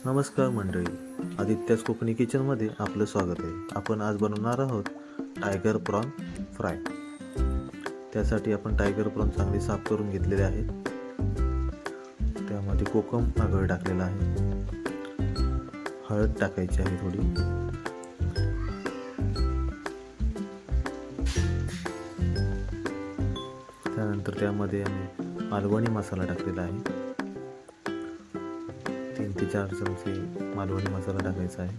नमस्कार मंडळी, आदित्याज कोकणी किचनमध्ये आपलं स्वागत आहे. आपण आज बनवणार आहोत टायगर प्रॉन फ्राय. त्यासाठी आपण टायगर प्रॉन चांगले साफ करून घेतलेले आहेत. त्यामध्ये कोकम आगळ टाकलेला आहे, हळद टाकायची आहे थोडी, त्यानंतर त्यामध्ये आम्ही मालवणी मसाला टाकलेला आहे. 3 ते 4 चमचे मालवणी मसाला टाकायचा आहे.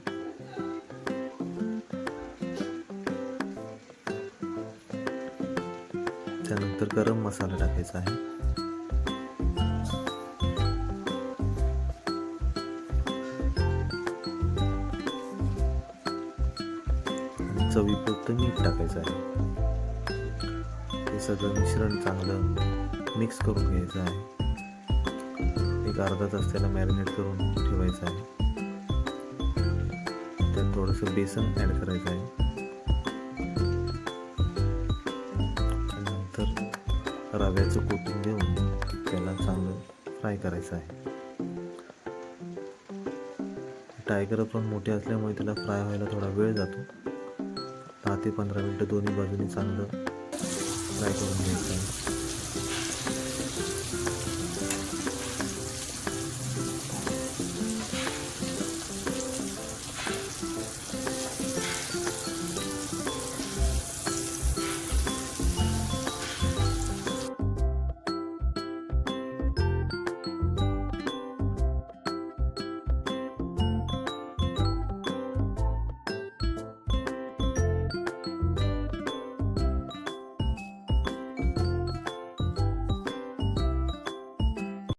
त्यानंतर गरम मसाला टाकायचा आहे. आणि चवीपुरतं मीठ टाकायचं आहे. हे सगळं मिश्रण चांगलं मिक्स करून घ्यायचं आहे. एक अर्धा तास त्याला मॅरिनेट करून ठेवायचं आहे. त्यात थोडंसं बेसन ॲड करायचं आहे. नंतर रव्याचं कोटिंग देऊन त्याला चांगलं फ्राय करायचं आहे. टायगर प्रॉन मोठे असल्यामुळे त्याला फ्राय व्हायला थोडा वेळ जातो. 10 ते 15 मिनटं दोन्ही बाजूनी चांगलं फ्राय करून घ्यायचं आहे.